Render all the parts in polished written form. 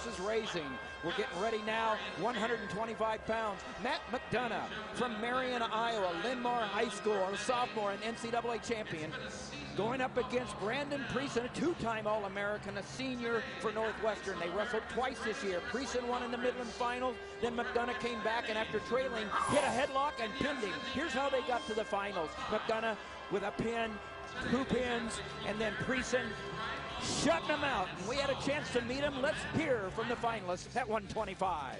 horses racing. We're getting ready now, 125 pounds. Matt McDonough from Marion, Iowa, Linn-Mar High School, a sophomore and NCAA champion, going up against Brandon Precin, a two-time All-American, a senior for Northwestern. They wrestled twice this year. Precin won in the Midland Finals, then McDonough came back and after trailing, hit a headlock and pinned him. Here's how they got to the finals. McDonough with a pin, 2 pins, and then Precin shutting him out. And we had a chance to meet him. Let's hear from the finalists at 125.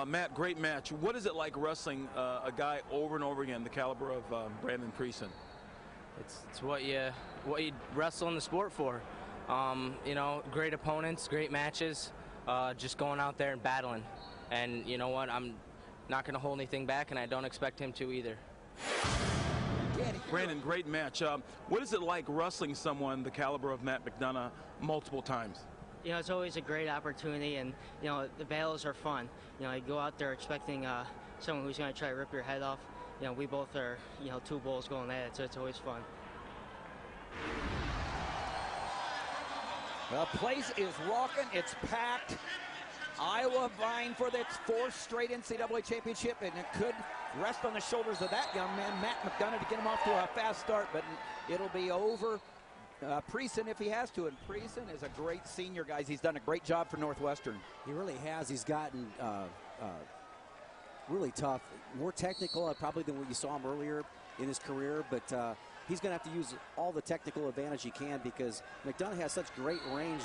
Matt, great match. What is it like wrestling a guy over and over again, the caliber of Brandon Precin? It's what you wrestle in the sport for. You know, great opponents, great matches, just going out there and battling. And you know what, I'm not going to hold anything back, and I don't expect him to either. Brandon, great match. What is it like wrestling someone the caliber of Matt McDonough multiple times? You know, it's always a great opportunity, and you know, the battles are fun. You know, you go out there expecting someone who's going to try to rip your head off. You know, we both are, you know, 2 bulls going at it, so it's always fun. The place is rocking. It's packed. Iowa vying for its 4th straight NCAA championship, and it could rest on the shoulders of that young man, Matt McDonough, to get him off to a fast start, but it'll be over Precin if he has to, and Precin is a great senior, guys. He's done a great job for Northwestern. He really has. He's gotten really tough, more technical probably than what you saw him earlier in his career, but he's going to have to use all the technical advantage he can because McDonough has such great range.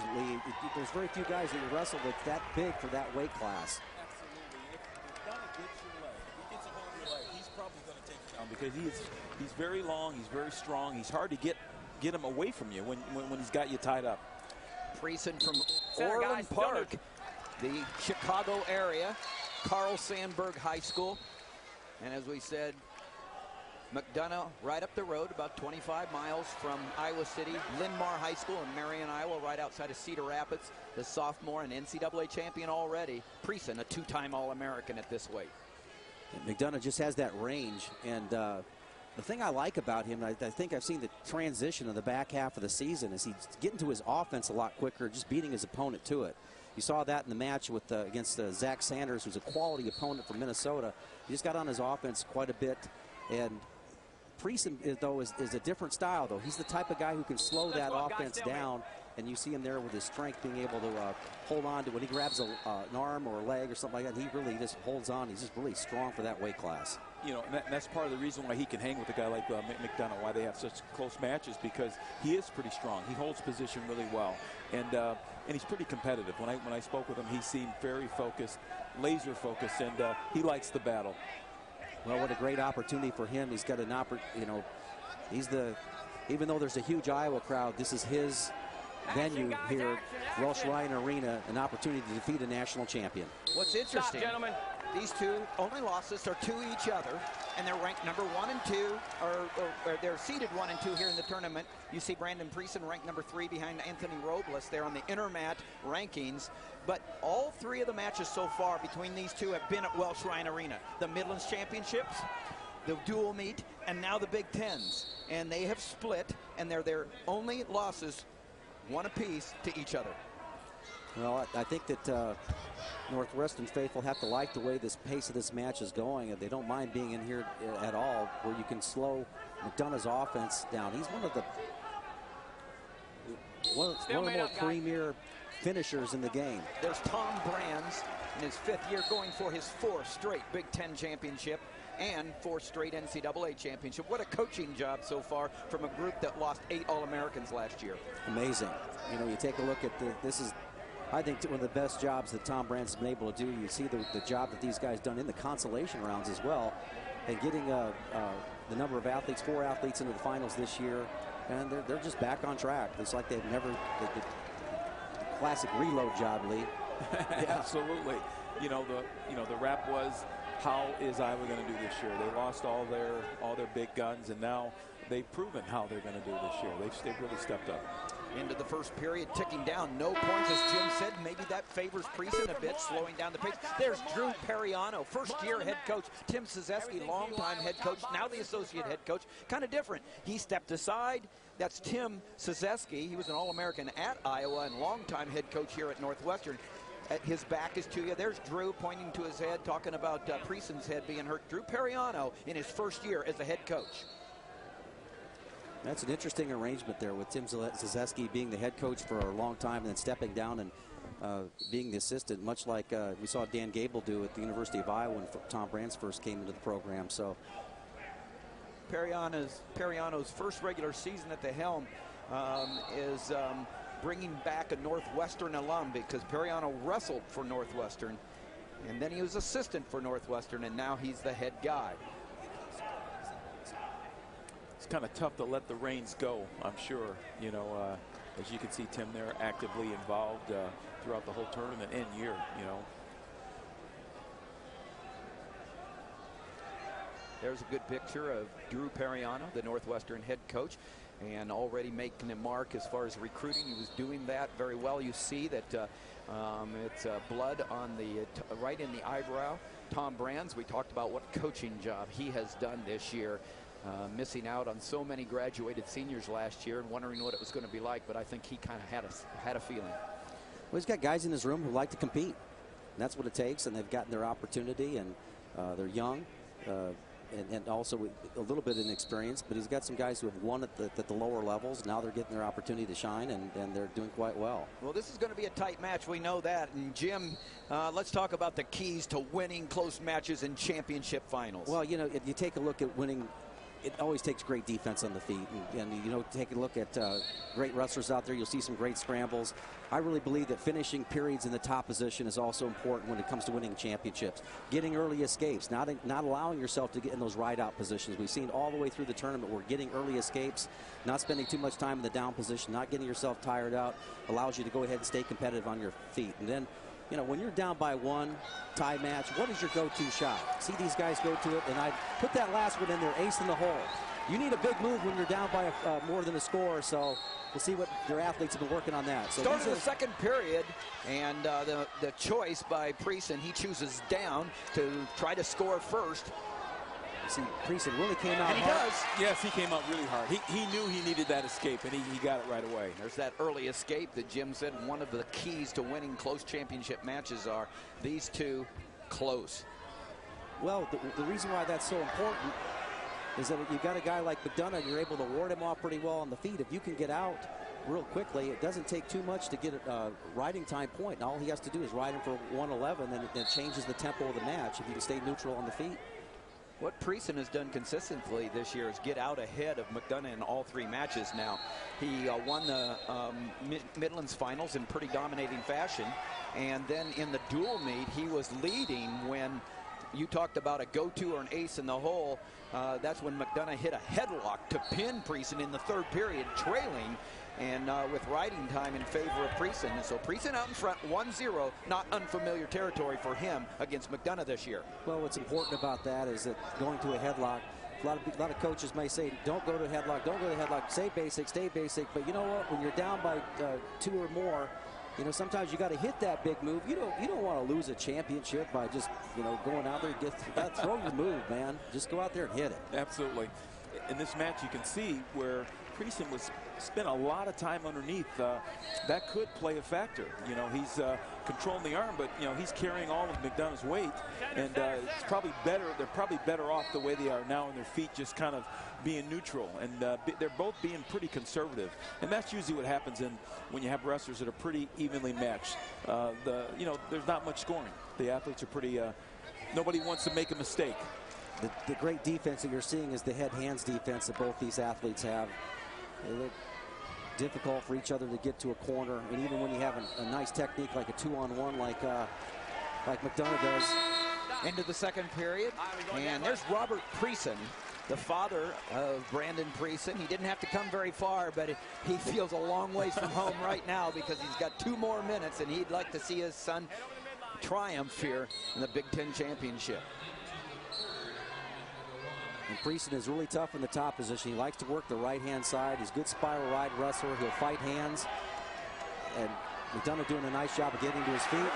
There's very few guys that you wrestle that's that big for that weight class. Absolutely. If McDonough gets your leg, if he gets a hold of your leg, he's probably going to take you down because he's very long, he's very strong. He's hard to get him away from you when he's got you tied up. Precin from Orland Park, the Chicago area, Carl Sandburg High School. And as we said, McDonough right up the road, about 25 miles from Iowa City. Linn-Mar High School in Marion, Iowa, right outside of Cedar Rapids. The sophomore and NCAA champion already. Precin, a 2-time All-American at this weight. And McDonough just has that range, and the thing I like about him, I think I've seen the transition in the back half of the season, is he's getting to his offense a lot quicker, just beating his opponent to it. You saw that in the match with against Zach Sanders, who's a quality opponent from Minnesota. He just got on his offense quite a bit, and Precin, though, is a different style, though. He's the type of guy who can slow that offense down, and you see him there with his strength being able to hold on to when he grabs an arm or a leg or something like that. He really just holds on. He's just really strong for that weight class. You know, and that's part of the reason why he can hang with a guy like McDonough, why they have such close matches, because he is pretty strong. He holds position really well, and he's pretty competitive. When I spoke with him, he seemed very focused, laser focused, and he likes the battle. Well, what a great opportunity for him. He's got an you know, even though there's a huge Iowa crowd, this is his venue here, Welsh Ryan Arena, an opportunity to defeat a national champion. What's interesting, gentlemen, these two only losses are to each other, and they're ranked number 1 and 2, or they're seeded 1 and 2 here in the tournament. You see Brandon Precin ranked number 3 behind Anthony Robles there on the Intermat rankings. But all 3 of the matches so far between these two have been at Welsh Ryan Arena. The Midlands Championships, the dual meet, and now the Big Tens. And they have split, and they're their only losses, 1 apiece to each other. Well, I think that Northwestern faithful have to like the way this pace of this match is going, and they don't mind being in here at all, where you can slow McDonough's offense down. He's one of the more premier finishers in the game. There's Tom Brands in his 5th year, going for his 4th straight Big Ten championship and 4th straight NCAA championship. What a coaching job so far from a group that lost 8 All-Americans last year. Amazing. You know, you take a look at this is, I think, one of the best jobs that Tom Brands has been able to do. You see the job that these guys done in the consolation rounds as well, and getting the number of athletes, 4 athletes into the finals this year, and they're just back on track. It's like they've never the classic reload job, Lee. Yeah, absolutely. You know, the rap was, how is Iowa going to do this year? They lost all their big guns, and now they've proven how they're going to do this year. They've really stepped up. Into the first period, ticking down. No points, as Jim said. Maybe that favors Precin a bit, slowing down the pace. There's Drew Periano, first-year head coach. Tim Szyszewski, longtime head coach, now the associate head coach. Kind of different. He stepped aside. That's Tim Szyzeski. He was an All-American at Iowa and longtime head coach here at Northwestern. His back is to you. There's Drew pointing to his head, talking about Precin's head being hurt. Drew Periano in his first year as a head coach. That's an interesting arrangement there with Tim Szyzeski being the head coach for a long time and then stepping down and being the assistant, much like we saw Dan Gable do at the University of Iowa when Tom Brands first came into the program. So Periano's first regular season at the helm is bringing back a Northwestern alum, because Periano wrestled for Northwestern, and then he was assistant for Northwestern, and now he's the head guy. It's kind of tough to let the reins go, I'm sure. You know, as you can see, Tim there actively involved throughout the whole tournament and year, you know. There's a good picture of Drew Periano, the Northwestern head coach, and already making a mark as far as recruiting. He was doing that very well. You see that it's blood on the right in the eyebrow. Tom Brands, we talked about what coaching job he has done this year, missing out on so many graduated seniors last year and wondering what it was going to be like, but I think he kind of had a feeling. Well, he's got guys in his room who like to compete, and that's what it takes, and they've gotten their opportunity, and they're young. And also a little bit of inexperience, but he's got some guys who have won at the lower levels. Now they're getting their opportunity to shine, and they're doing quite well. Well, this is going to be a tight match. We know that. And Jim, let's talk about the keys to winning close matches in championship finals. Well, you know, if you take a look at winning, it always takes great defense on the feet. And you know, take a look at great wrestlers out there. You'll see some great scrambles. I really believe that finishing periods in the top position is also important when it comes to winning championships. Getting early escapes, not allowing yourself to get in those ride-out positions. We've seen all the way through the tournament where getting early escapes, not spending too much time in the down position, not getting yourself tired out, allows you to go ahead and stay competitive on your feet. And then, you know, when you're down by one, tie match, what is your go-to shot? See these guys go to it, and I put that last one in there, ace in the hole. You need a big move when you're down by more than a score, so we'll see what your athletes have been working on that. So start of the second period, and the choice by Precin, he chooses down to try to score first. See, Precin really came out and he hard. does. Yes, he came out really hard. He knew he needed that escape, and he got it right away. There's that early escape that Jim said one of the keys to winning close championship matches are these two close. Well, the reason why that's so important is that you've got a guy like McDonough, you're able to ward him off pretty well on the feet. If you can get out real quickly, it doesn't take too much to get a riding time point. And all he has to do is ride him for 111, and it changes the tempo of the match if you can stay neutral on the feet. What Precin has done consistently this year is get out ahead of McDonough in all three matches now. He won the Midlands finals in pretty dominating fashion, and then in the dual meet, he was leading when you talked about a go-to or an ace in the hole. That's when McDonough hit a headlock to pin Precin in the third period, trailing, and with riding time in favor of Precin. And so Precin out in front, 1-0, not unfamiliar territory for him against McDonough this year. Well, what's important about that is that going to a headlock, a lot of coaches may say, don't go to a headlock, don't go to a headlock, stay basic. But you know what? When you're down by 2 or more, you know, sometimes you got to hit that big move. You don't want to lose a championship by just, you know, going out there. You got to throw your move, man. Just go out there and hit it. Absolutely. In this match, you can see where Precin spent a lot of time underneath. That could play a factor. You know, he's controlling the arm, but you know he's carrying all of McDonough's weight, and it's probably better. They're probably better off the way they are now, and their feet just kind of being neutral, and they're both being pretty conservative. And that's usually what happens when you have wrestlers that are pretty evenly matched. You know, there's not much scoring. The athletes are pretty. Nobody wants to make a mistake. The great defense that you're seeing is the head-hands defense that both these athletes have. They look difficult for each other to get to a corner, and even when you have a nice technique like a 2-on-1 like McDonough does. Into the second period, and there's Robert Precin, the father of Brandon Precin. He didn't have to come very far, but he feels a long ways from home right now because he's got 2 more minutes, and he'd like to see his son triumph here in the Big Ten Championship. And Precin is really tough in the top position. He likes to work the right-hand side. He's a good spiral ride wrestler. He'll fight hands. And McDonough doing a nice job of getting to his feet.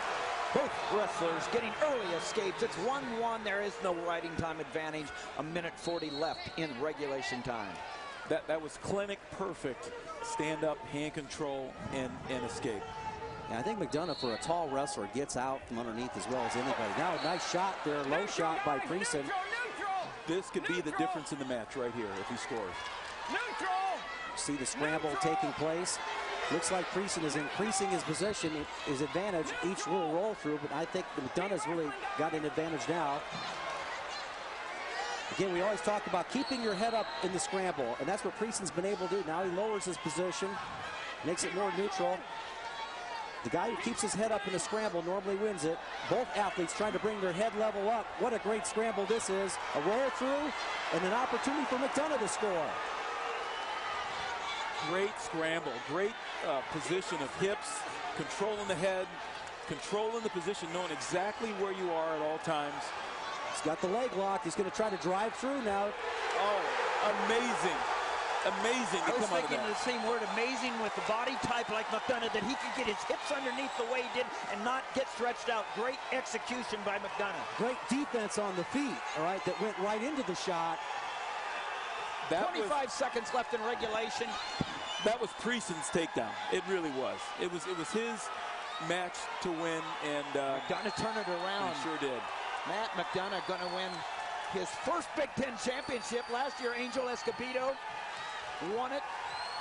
Both wrestlers getting early escapes. It's 1-1. There is no riding time advantage. 1:40 left in regulation time. That was clinic perfect. Stand up, hand control, and escape. And I think McDonough, for a tall wrestler, gets out from underneath as well as anybody. Now a nice shot there, low shot by Precin. This could be the difference in the match right here if he scores. See the scramble taking place. Looks like Precin is increasing his position, his advantage, each little roll through, but I think McDonough's really got an advantage now. Again, we always talk about keeping your head up in the scramble, and that's what Precin's been able to do. Now he lowers his position, makes it more neutral. The guy who keeps his head up in the scramble normally wins it. Both athletes trying to bring their head level up. What a great scramble this is. A roll through and an opportunity for McDonough to score. Great scramble, great position of hips, controlling the head, controlling the position, knowing exactly where you are at all times. He's got the leg lock. He's going to try to drive through now. Oh, amazing. Amazing to I was come out of thinking that. the same word, amazing, with the body type like McDonough, that he could get his hips underneath the way he did and not get stretched out. Great execution by McDonough. Great defense on the feet, all right, that went right into the shot. 25 seconds left in regulation. That was Precin's takedown. It really was. It was his match to win, and McDonough turned it around. he sure did. Matt McDonough going to win his first Big Ten championship. Last year, Angel Escobedo won it,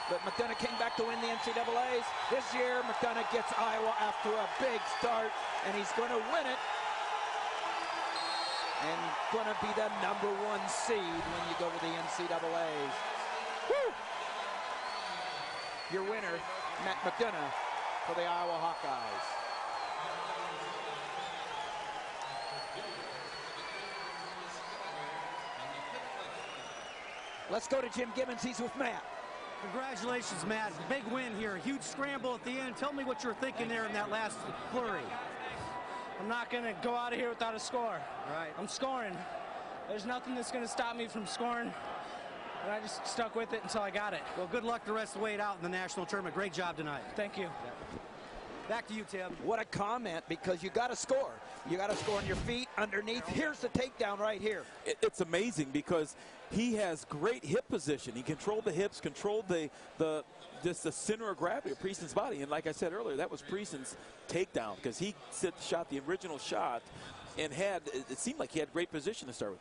but McDonough came back to win the NCAAs. This year, McDonough gets Iowa after a big start, and he's going to win it. And going to be the #1 seed when you go to the NCAAs. Woo! Your winner, Matt McDonough, for the Iowa Hawkeyes. Let's go to Jim Gibbons. He's with Matt. Congratulations, Matt. Big win here. Huge scramble at the end. Tell me what you were thinking there in that last flurry. I'm not going to go out of here without a score. Right. I'm scoring. There's nothing that's going to stop me from scoring. And I just stuck with it until I got it. Well, good luck the rest of the way out in the national tournament. Great job tonight. Thank you. Back to you, Tim. What a comment, because you got to score. You got to score on your feet, underneath. Here's the takedown right here. It's amazing because he has great hip position. He controlled the hips, controlled just the center of gravity of Precin's body. And like I said earlier, that was Precin's takedown, because he shot the original shot and it seemed like he had great position to start with.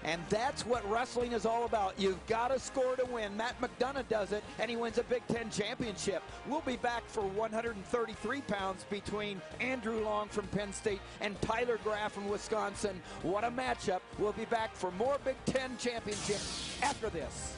And that's what wrestling is all about. You've got to score to win. Matt McDonough does it, and he wins a Big Ten championship. We'll be back for 133 pounds between Andrew Long from Penn State and Tyler Graff from Wisconsin. What a matchup. We'll be back for more Big Ten championships after this.